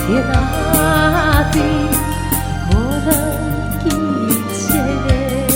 Senati bolan Gijeler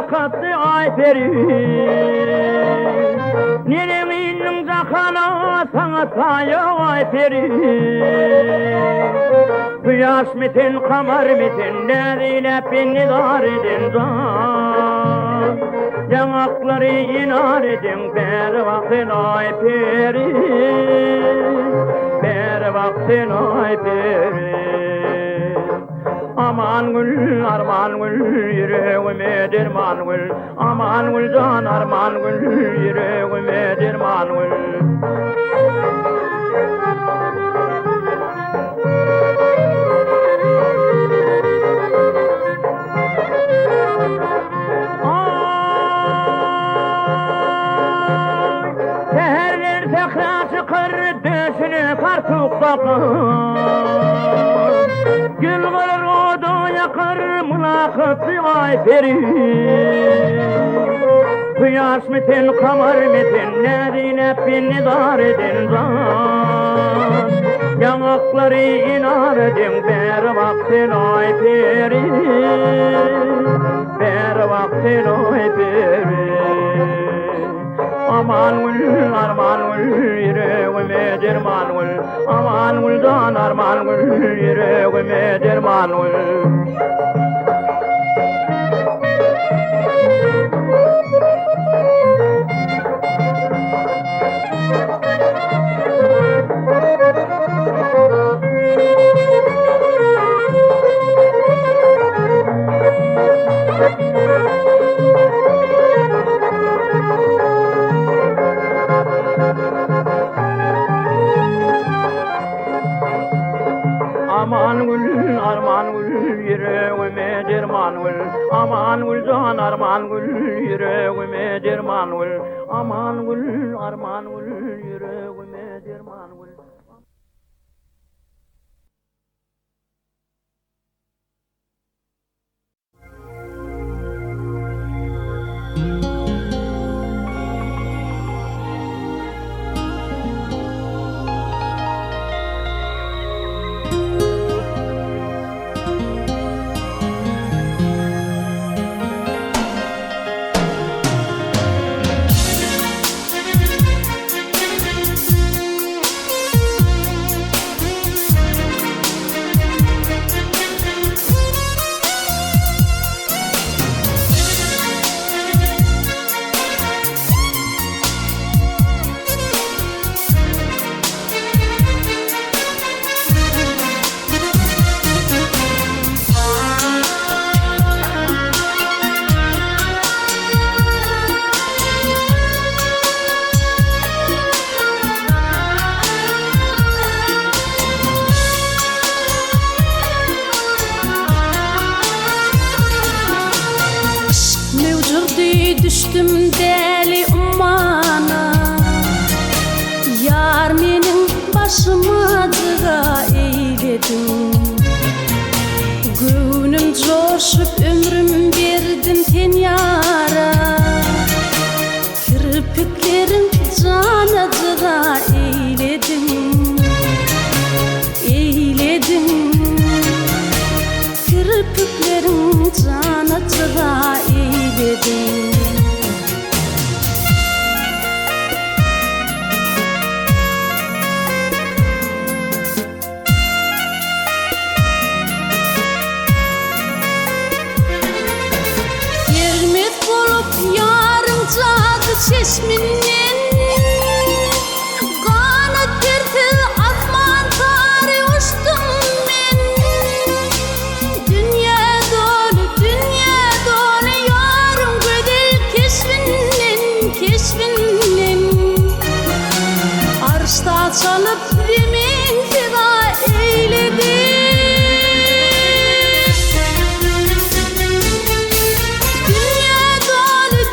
mulakatı Ayperi Neremin zakana sana tayo Ayperi Kıyas mitin kamar mitin Nerine beni dar edin zan Yanakları inar edin Ber vaktin Ayperi Ber vaktin Ayperi Aman gül, arman gül, yüreğime derman gül Aman gül, can arman gül, yüreğime derman gül Seherler tekrar çıkır, döşünü kartuk bakır Gül kılır oda yakar mulakatı Ayperi Kıyas mitin kamar mitin Nerine beni dar edin zan Yanakları inar edin Ber vaktin Ayperi Ber vaktin Ayperi Aman gül, arman gül, yüreğime derman gül Aman gül, can arman gül, yüreğime derman gül Aman gül, arman gül, yüreğime derman gül Aman gül, can arman gül, yüreğime derman gül Aman gül, arman gül, yüreğime derman gül Düştüm deli umana Yar menin başıma dıra eyledim Gönlüm coşup ömrüm verdim ten yara Kirpiklerim cana dıra eyledim Eyledim Kirpiklerim cana dıra eyledim Çeşminin kanat derdi asman tari uçtum men Dünya dolu yarım güzel keşfinden Arşta çalıp yemin fida eyledi Dünya dolu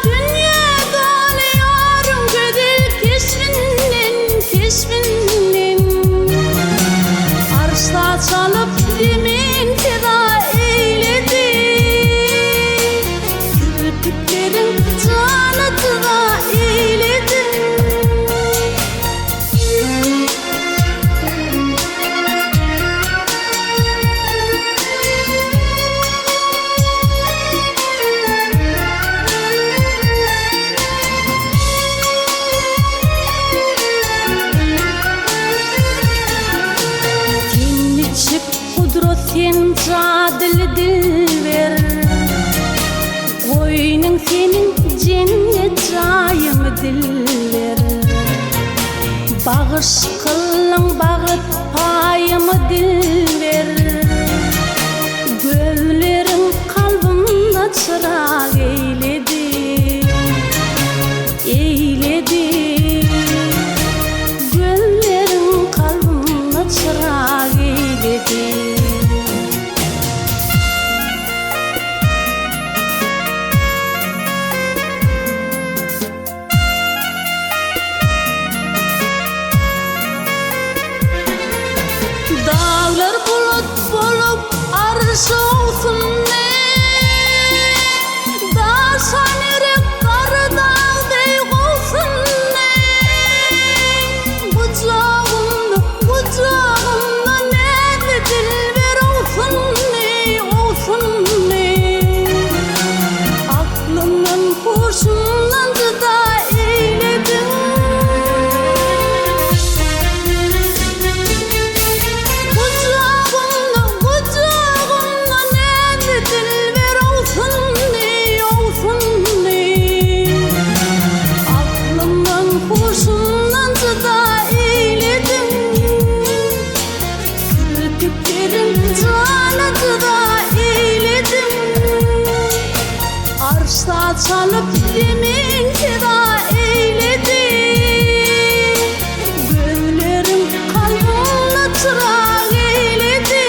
senin cadil dilber Koynun senin cennet jayym diller Bağış kılın bağıt payımı dilber Gövlerin kalbimde çırak eyledi Eyledi Göllerin kalbimde çırak eyledi Dağlar bulut bolup arş olsun ne Daşan yürek karı dağday olsun ne Kucağımda ne dilber olsun ne Olsun ne Aklımdan hoşumdan da eyledim Kucağımda ne dilber olsun ne Olsun ne Aklımdan hoşumdan da eyledim Sürtüklerim canadı da eyledim Arşta çalıp demin feda eyledim Göllerim kalbimde çırak eyledi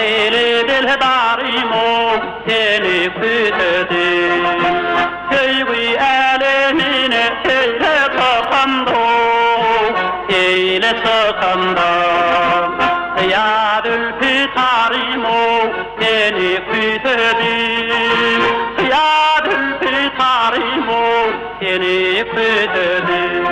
Eyledi dildarym seni kuysedim Söygü elimine söyle sakanda Söyle sakanda Yadül Dutarym seni kuysedim Yadül Dutarym seni kuysedim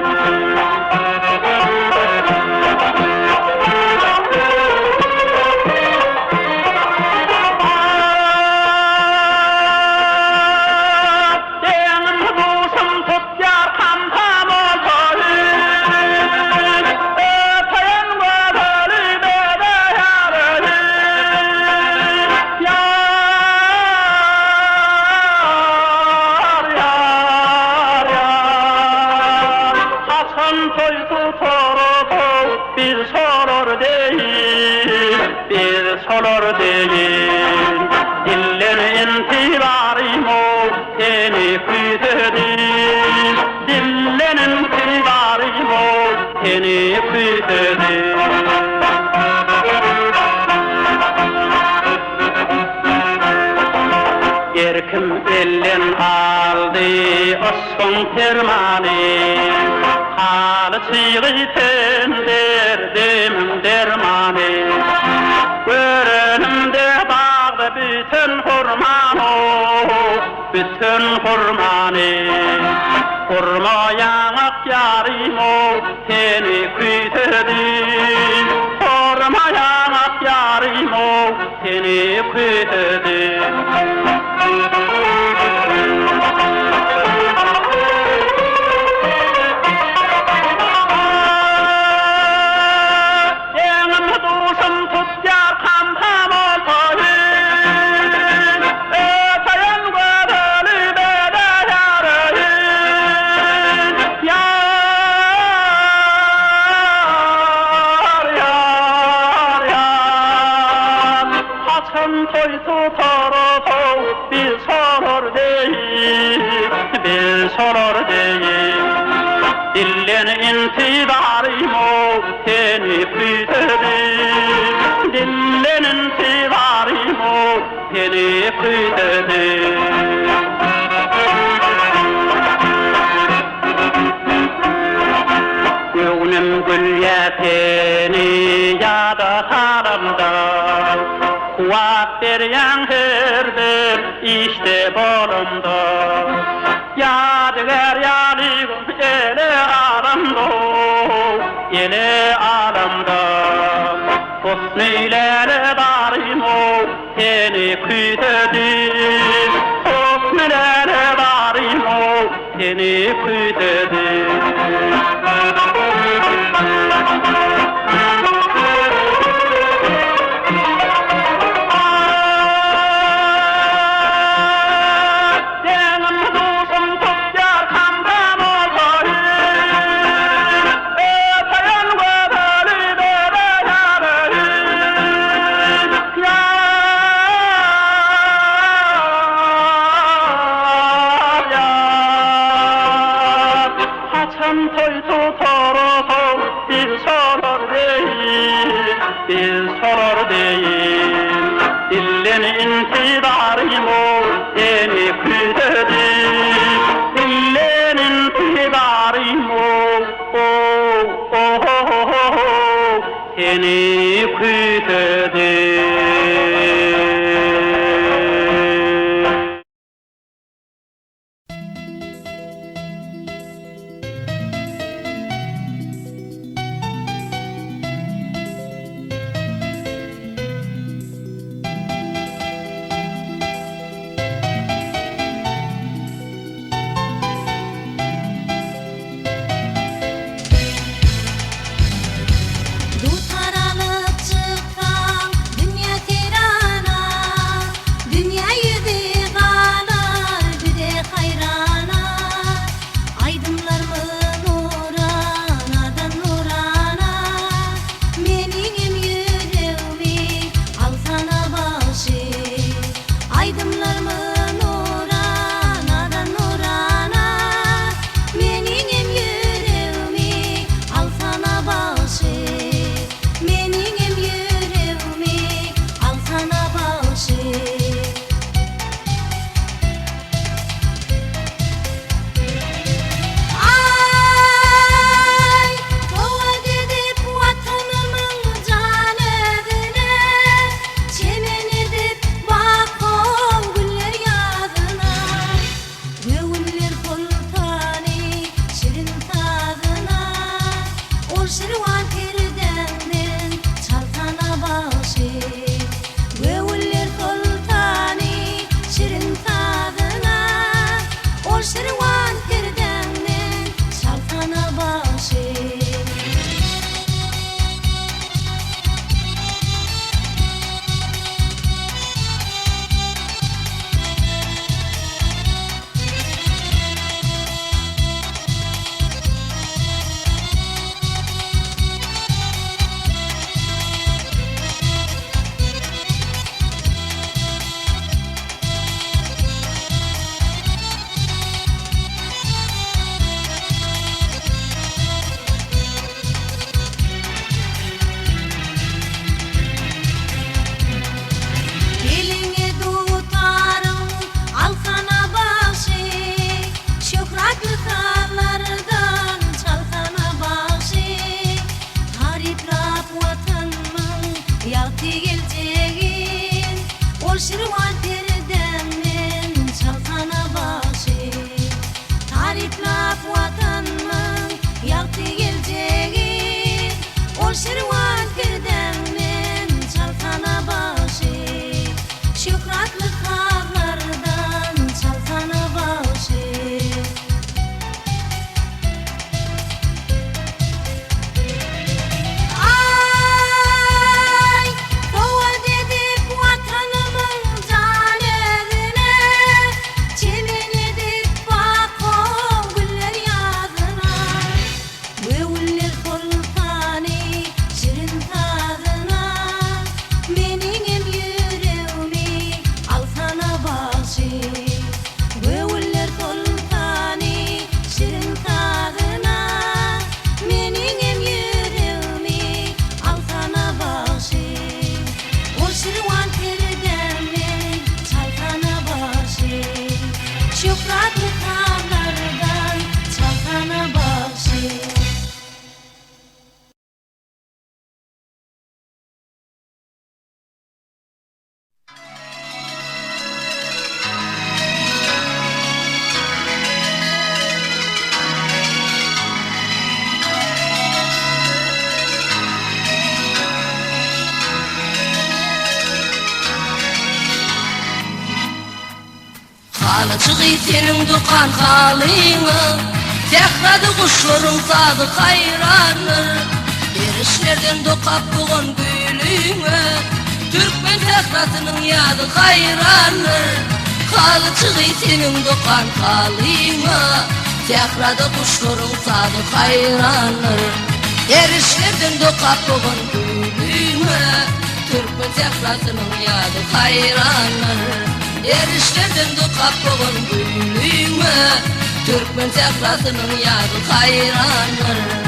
Solor değil, dillerin intibarım seni kuysedim Dillerin intibarım seni kuysedim Erkim ellen aldı osman termani Halycy sen derdim dermani Önümde bağda bütün hurmanı Hurmayan Akgul seni kuysedim Hurmayan Akgul seni kuysedim Solor değil, dillerin intibarım seni kuysedim Dillerin intibarım seni kuysedim Gönlüm gül yeteni yada haramda Kuvat beryan her bir işte bolumda Yadigar yaligim ele alamda Husnilere darım seni kuysedim Husnilere darım seni kuysedim Solor değil, dillerin intibarım seni kuysedim Dillerin intibarım seni kuysedim Dutaranıp çıkan saklap vatanmın yaktı geleceği ol şirvan kirdenmen çalkana başı şükratlı tağlardan çalkana başı ay doğal edip vatanımın canevine çemin edip bak o güller yazına ve güller sultani şirin tadına menin em yüreğimi alsana başı ve güller sultani şirin tadına menin em yüreğimi alsana başı o şirvan kirdenmen çalkana başı şükratlı tağlardan çalkana başı Halycy senin dukan halyňy Tehrady kuşlaryň sady hayranlar Erişlerden dokap bugun gülüňe Türkmen tehratynyň ýady hayranlar Halycy senin dukan halyňy Tehrady kuşlaryň sady hayranlar Erişlerden dokap bugun gülüňe Türkmen tehratynyň ýady hayranlar Erişlerden dokap bugun gülüňe Türkmen tehratynyň ýady hayranlar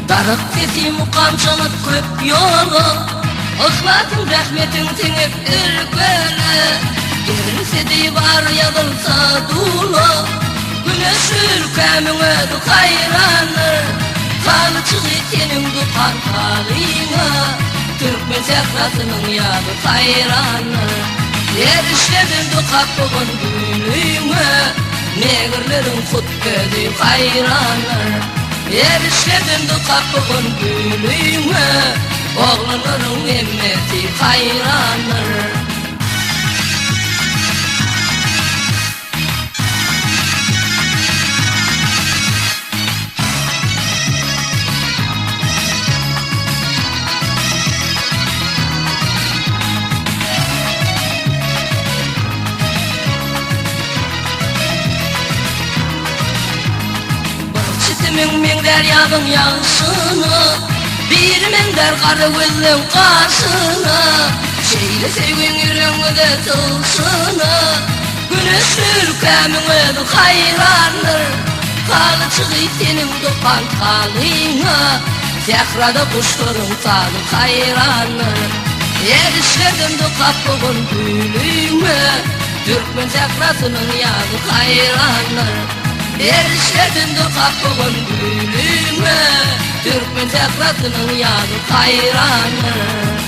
Darık ketim kamçılık köp yolu Ihlatın rahmetin teňep ergele Erinse var ýadylsa dulu Güneş ülkemiňe hayranlar Halycy senin dukan halyňy Türkmen tehratynyň ýady hayranlar Erişlerden dokap bugun gülüňe Negirleriň hutbedi hayranlar Erişlerden dokap bugun gülüňe Oğlanlaryň emmeti hayranlar Min deryagyň ýagşyny bir mender gary gözleň gaşyny şeýle sevgiň yüreğimde tılsyny güneş ülkemiňe hayranlar Halycy senin dukan halyňy tehrada kuşlaryň sady hayranlar Erişlerden dokap bugun gülüňe Türkmen tehratynyň ýady hayranlar Erişlerden dokap bugun gülüňe Türkmen tehratynyň ýady hayranlar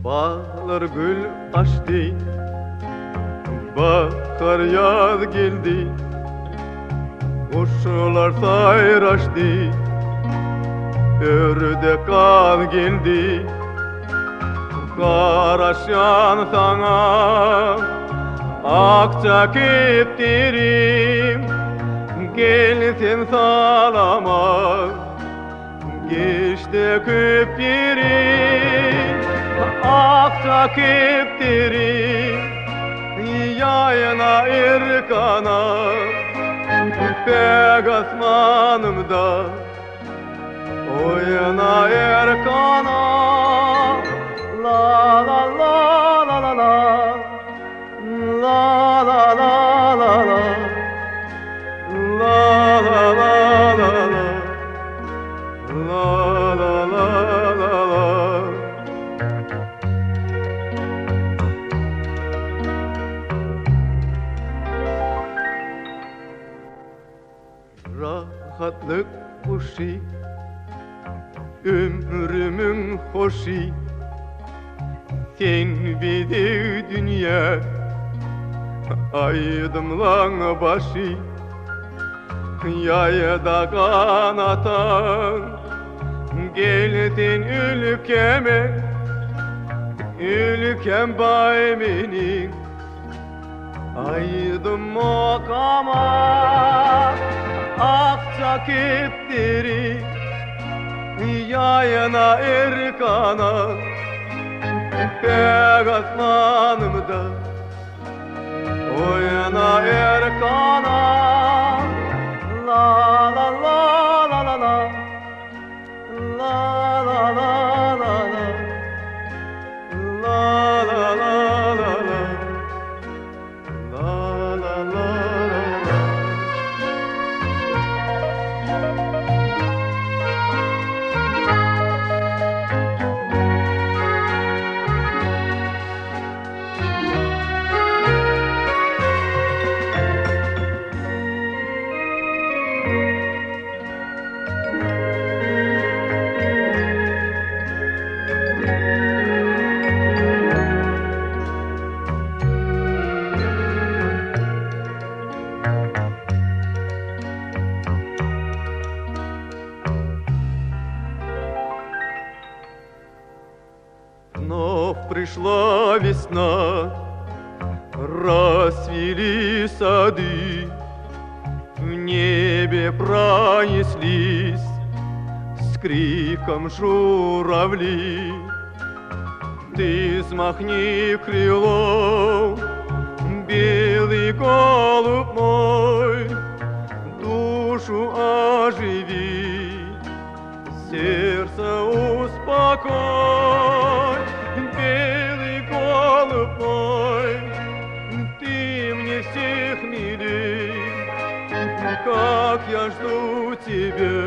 Bağlar gül açtı, bahar yaz geldi, kuşlar sayraştı, ördek kaz geldi. Karaşan sana akça keptirim, gelsin salama, geçti köptirim. Akça keptirim, yayına irkana, pek asmanımda, oyuna erkana. La la la la la la, la la la la la, la la la la la, la la la la la. Rahatlık kuşu, ömrümün hoşu. Sen bilir dünya, aydımlar başı, yayda kanatan, geldin ülkeme, ülkem bay benim, aydım makama, akça keptiri, yayına erkana. Pek asmanımda, oyuna erkana. La la la la la la, la la la la la, la la la la la, la la la la. Пришла весна, расцвели сады, в небе пронеслись с криком журавли. Ты смахни крылом, белый голубь мой, душу оживи, сердце успокой. Белый голубь мой, ты мне всех милей, как я жду тебя.